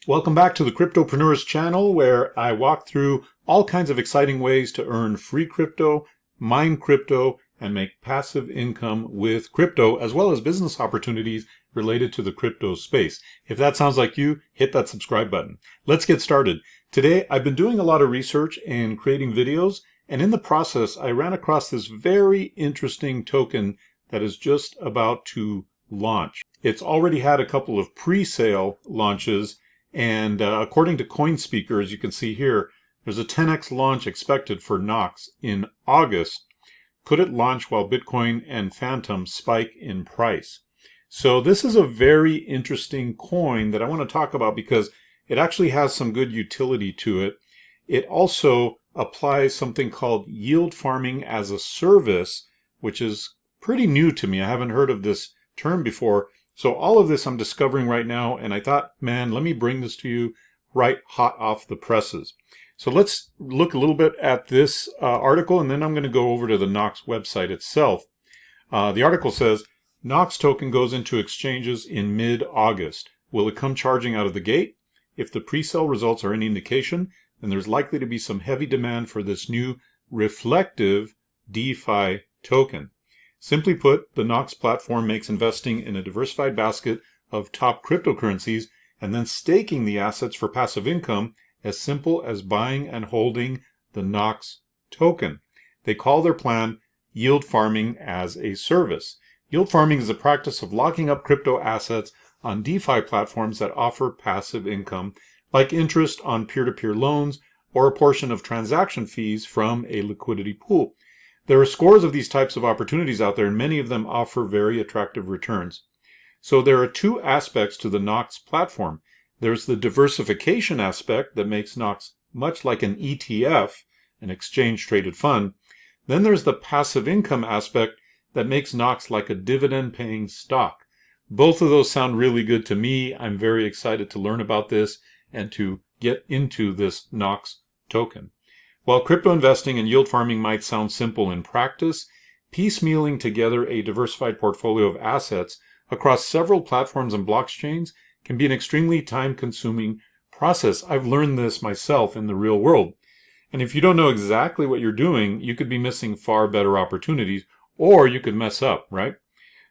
Welcome back to the Cryptopreneurs channel, where I walk through all kinds of exciting ways to earn free crypto, mine crypto, and make passive income with crypto, as well as business opportunities related to the crypto space. If that sounds like you, hit that subscribe button. Let's get started. Today, I've been doing a lot of research and creating videos, and in the process, I ran across this very interesting token that is just about to launch. It's already had a couple of pre-sale launches, and according to CoinSpeaker, as you can see here, there's a 10x launch expected for GNOX in August. Could it launch while Bitcoin and Phantom spike in price? So this is a very interesting coin that I want to talk about because it actually has some good utility to it. It also applies something called yield farming as a service, which is pretty new to me. I haven't heard of this term before. So all of this I'm discovering right now, and I thought, man, let me bring this to you right hot off the presses. So let's look a little bit at this article, and then I'm going to go over to the GNOX website itself. The article says, GNOX token goes into exchanges in mid-August. Will it come charging out of the gate? If the pre-sale results are any indication, then there's likely to be some heavy demand for this new reflective DeFi token. Simply put, the GNOX platform makes investing in a diversified basket of top cryptocurrencies and then staking the assets for passive income as simple as buying and holding the GNOX token. They call their plan yield farming as a service. Yield farming is the practice of locking up crypto assets on DeFi platforms that offer passive income, like interest on peer-to-peer loans or a portion of transaction fees from a liquidity pool. There are scores of these types of opportunities out there, and many of them offer very attractive returns. So there are two aspects to the GNOX platform. There's the diversification aspect that makes GNOX much like an ETF, an exchange-traded fund. Then there's the passive income aspect that makes GNOX like a dividend-paying stock. Both of those sound really good to me. I'm very excited to learn about this and to get into this GNOX token. While crypto investing and yield farming might sound simple in practice, piecemealing together a diversified portfolio of assets across several platforms and blockchains can be an extremely time-consuming process. I've learned this myself in the real world. And if you don't know exactly what you're doing, you could be missing far better opportunities, or you could mess up, right?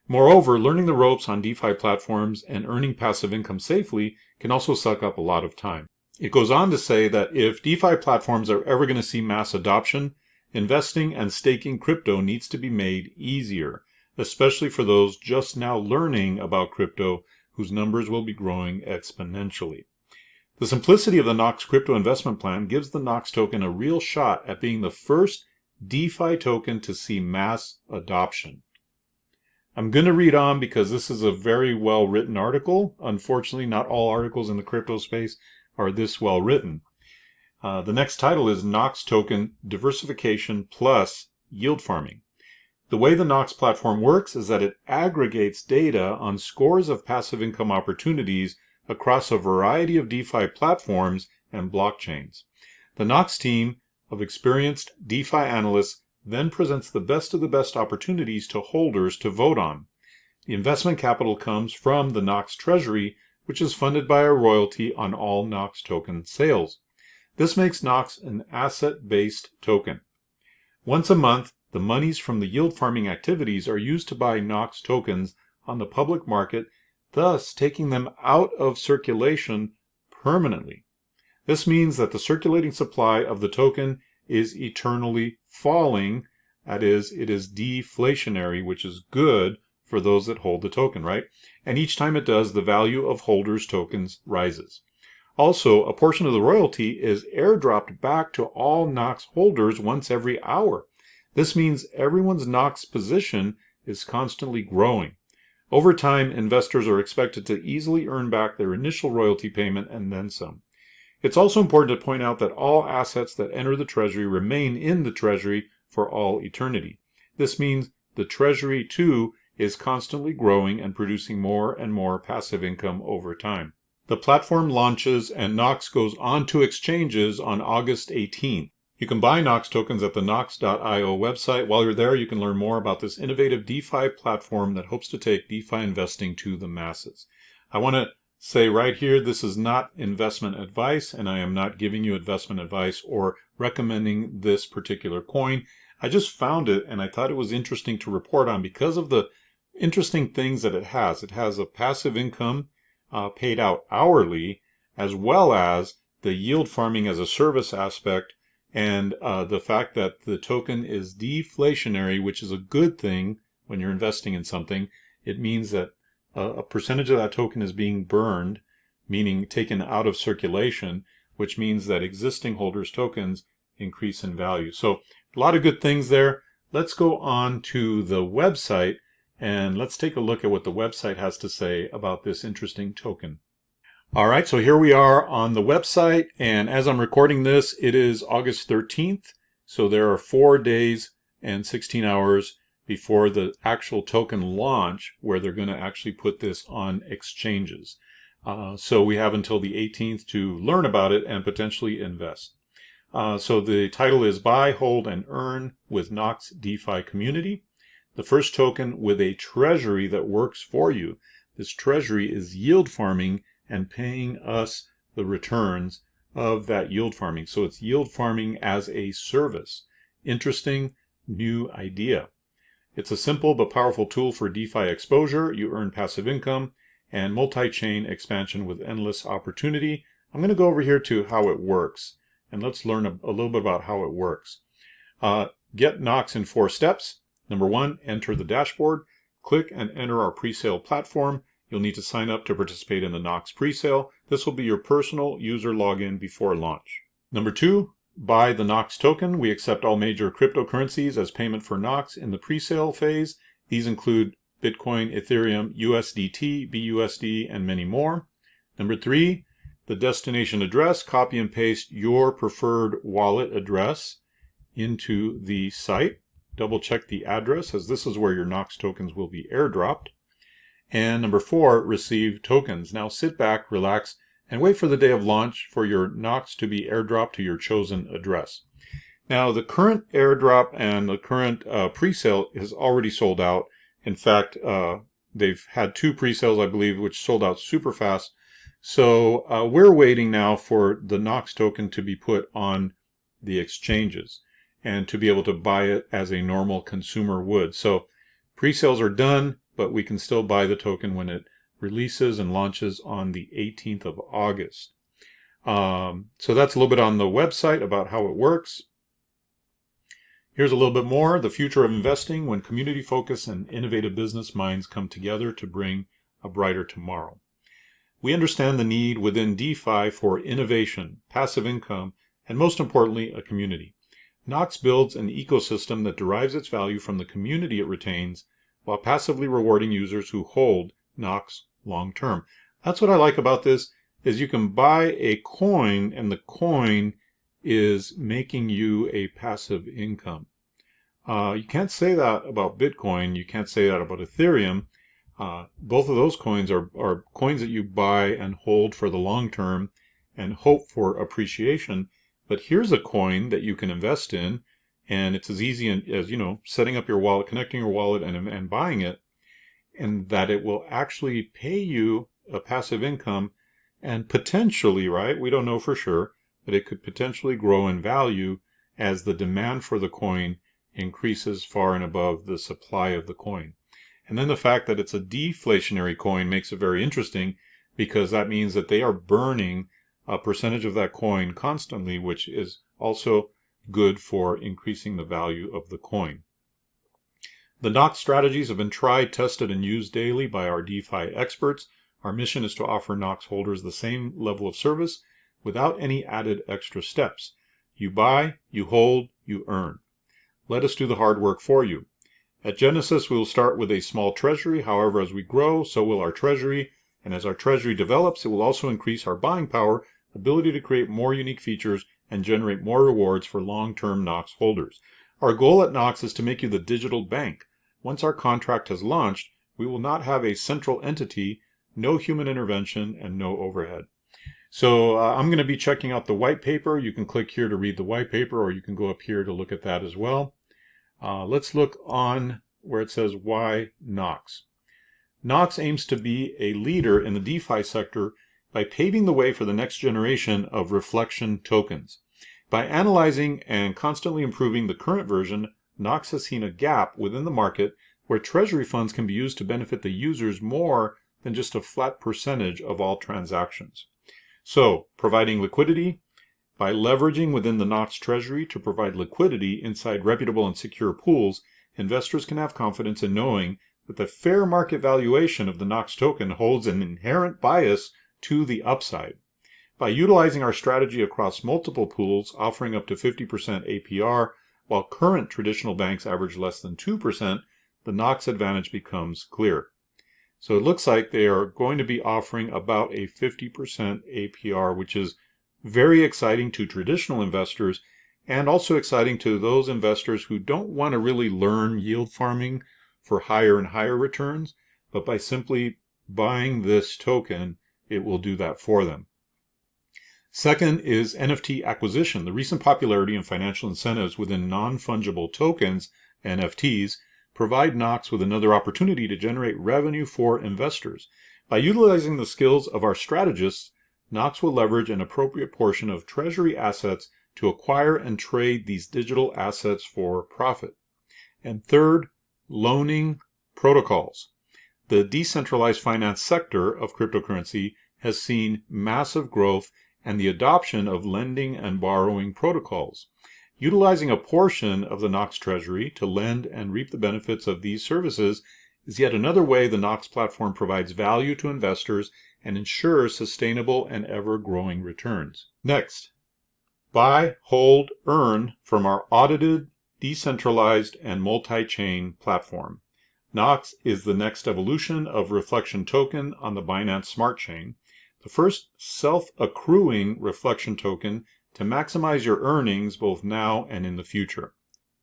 Moreover, learning the ropes on DeFi platforms and earning passive income safely can also suck up a lot of time. It goes on to say that if DeFi platforms are ever going to see mass adoption, investing and staking crypto needs to be made easier, especially for those just now learning about crypto, whose numbers will be growing exponentially. The simplicity of the GNOX crypto investment plan gives the GNOX token a real shot at being the first DeFi token to see mass adoption. I'm going to read on because this is a very well written article. Unfortunately, not all articles in the crypto space are this well written. The next title is GNOX token diversification plus yield farming. The way the GNOX platform works is that it aggregates data on scores of passive income opportunities across a variety of DeFi platforms and blockchains. The GNOX team of experienced DeFi analysts then presents the best of the best opportunities to holders to vote on. The investment capital comes from the GNOX treasury, which is funded by a royalty on all GNOX token sales. This makes GNOX an asset-based token. Once a month, the monies from the yield farming activities are used to buy GNOX tokens on the public market, thus taking them out of circulation permanently. This means that the circulating supply of the token is eternally falling. That is, it is deflationary, which is good for those that hold the token, right? And each time it does, the value of holders' tokens rises. Also, a portion of the royalty is airdropped back to all GNOX holders once every hour. This means everyone's GNOX position is constantly growing. Over time, investors are expected to easily earn back their initial royalty payment and then some. It's also important to point out that all assets that enter the treasury remain in the treasury for all eternity. This means the treasury, too, is constantly growing and producing more and more passive income over time. The platform launches and GNOX goes onto exchanges on August 18th. You can buy GNOX tokens at the GNOX.io website. While you're there, you can learn more about this innovative DeFi platform that hopes to take DeFi investing to the masses. I want to say right here, this is not investment advice, and I am not giving you investment advice or recommending this particular coin. I just found it and I thought it was interesting to report on because of the interesting things that it has. It has a passive income paid out hourly, as well as the yield farming as a service aspect, and the fact that the token is deflationary, which is a good thing when you're investing in something. It means that a percentage of that token is being burned, meaning taken out of circulation, which means that existing holders' tokens increase in value. So a lot of good things there. Let's go on to the website and let's take a look at what the website has to say about this interesting token. All right, so here we are on the website, and as I'm recording this, it is August 13th. So there are 4 days and 16 hours before the actual token launch, where they're going to actually put this on exchanges. So we have until the 18th to learn about it and potentially invest. So the title is Buy, Hold, and Earn with GNOX DeFi Community. The first token with a treasury that works for you. This treasury is yield farming and paying us the returns of that yield farming. So it's yield farming as a service. Interesting new idea. It's a simple but powerful tool for DeFi exposure. You earn passive income and multi-chain expansion with endless opportunity. I'm going to go over here to how it works, and let's learn a little bit about how it works. Get GNOX in 4 steps. Number 1, enter the dashboard. Click and enter our presale platform. You'll need to sign up to participate in the GNOX presale. This will be your personal user login before launch. Number 2, buy the GNOX token. We accept all major cryptocurrencies as payment for GNOX in the presale phase. These include Bitcoin, Ethereum, USDT, BUSD, and many more. Number 3, the destination address. Copy and paste your preferred wallet address into the site. Double check the address, as this is where your GNOX tokens will be airdropped. And number 4, receive tokens. Now sit back, relax, and wait for the day of launch for your GNOX to be airdropped to your chosen address. Now the current airdrop and the current presale is already sold out. In fact, they've had 2 presales, I believe, which sold out super fast. So we're waiting now for the GNOX token to be put on the exchanges and to be able to buy it as a normal consumer would. So presales are done, but we can still buy the token when it releases and launches on the 18th of August. So that's a little bit on the website about how it works. Here's a little bit more. The future of investing, when community focus and innovative business minds come together to bring a brighter tomorrow. We understand the need within DeFi for innovation, passive income, and most importantly, a community. GNOX builds an ecosystem that derives its value from the community it retains while passively rewarding users who hold GNOX long term. That's what I like about this, is you can buy a coin and the coin is making you a passive income. You can't say that about Bitcoin. You can't say that about Ethereum. Both of those coins are coins that you buy and hold for the long term and hope for appreciation. But here's a coin that you can invest in, and it's as easy as, setting up your wallet, connecting your wallet, and buying it, and that it will actually pay you a passive income, and potentially, right, we don't know for sure, but it could potentially grow in value as the demand for the coin increases far and above the supply of the coin. And then the fact that it's a deflationary coin makes it very interesting, because that means that they are burning a percentage of that coin constantly, which is also good for increasing the value of the coin. The GNOX strategies have been tried, tested, and used daily by our DeFi experts. Our mission is to offer GNOX holders the same level of service without any added extra steps. You buy, you hold, you earn. Let us do the hard work for you. At Genesis, we will start with a small treasury. However, as we grow, so will our treasury. And as our treasury develops, it will also increase our buying power, ability to create more unique features, and generate more rewards for long-term GNOX holders. Our goal at GNOX is to make you the digital bank. Once our contract has launched, we will not have a central entity, no human intervention, and no overhead. So I'm going to be checking out the white paper. You can click here to read the white paper, or you can go up here to look at that as well. Let's look on where it says why GNOX. GNOX aims to be a leader in the DeFi sector by paving the way for the next generation of reflection tokens. By analyzing and constantly improving the current version, GNOX has seen a gap within the market where treasury funds can be used to benefit the users more than just a flat percentage of all transactions. So, providing liquidity. By leveraging within the GNOX treasury to provide liquidity inside reputable and secure pools, investors can have confidence in knowing that the fair market valuation of the GNOX token holds an inherent bias to the upside. By utilizing our strategy across multiple pools, offering up to 50% APR, while current traditional banks average less than 2%, the GNOX advantage becomes clear. So it looks like they are going to be offering about a 50% APR, which is very exciting to traditional investors and also exciting to those investors who don't want to really learn yield farming for higher and higher returns, but by simply buying this token, it will do that for them. Second is NFT acquisition. The recent popularity and financial incentives within non-fungible tokens, NFTs, provide GNOX with another opportunity to generate revenue for investors. By utilizing the skills of our strategists, GNOX will leverage an appropriate portion of treasury assets to acquire and trade these digital assets for profit. And third, loaning protocols. The decentralized finance sector of cryptocurrency has seen massive growth and the adoption of lending and borrowing protocols. Utilizing a portion of the GNOX treasury to lend and reap the benefits of these services is yet another way the GNOX platform provides value to investors and ensures sustainable and ever-growing returns. Next, buy, hold, earn from our audited, decentralized, and multi-chain platform. GNOX is the next evolution of Reflection Token on the Binance Smart Chain, the first self-accruing Reflection Token to maximize your earnings both now and in the future.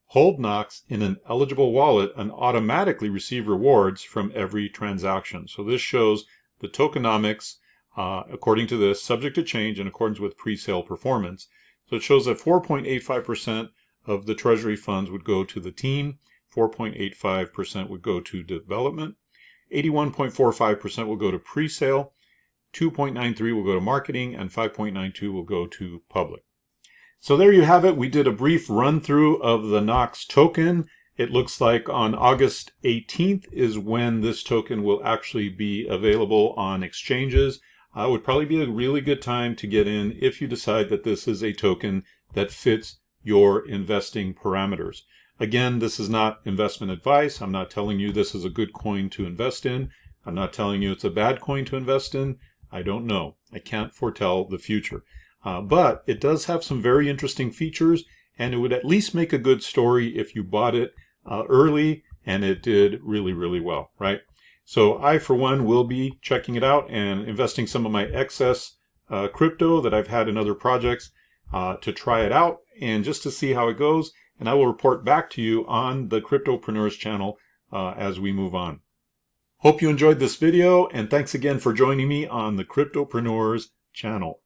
Hold GNOX in an eligible wallet and automatically receive rewards from every transaction. So this shows the tokenomics, according to this, subject to change in accordance with pre-sale performance. So it shows that 4.85% of the treasury funds would go to the team, 4.85% would go to development, 81.45% will go to pre-sale, 2.93 will go to marketing, and 5.92 will go to public. So there you have it. We did a brief run through of the GNOX token. It looks like on August 18th is when this token will actually be available on exchanges. It would probably be a really good time to get in if you decide that this is a token that fits your investing parameters. Again, this is not investment advice. I'm not telling you this is a good coin to invest in. I'm not telling you it's a bad coin to invest in. I don't know. I can't foretell the future. But it does have some very interesting features, and it would at least make a good story if you bought it early and it did really, really well, right? So I, for one, will be checking it out and investing some of my excess crypto that I've had in other projects to try it out and just to see how it goes. And I will report back to you on the Cryptopreneurs channel as we move on. Hope you enjoyed this video, and thanks again for joining me on the Cryptopreneurs channel.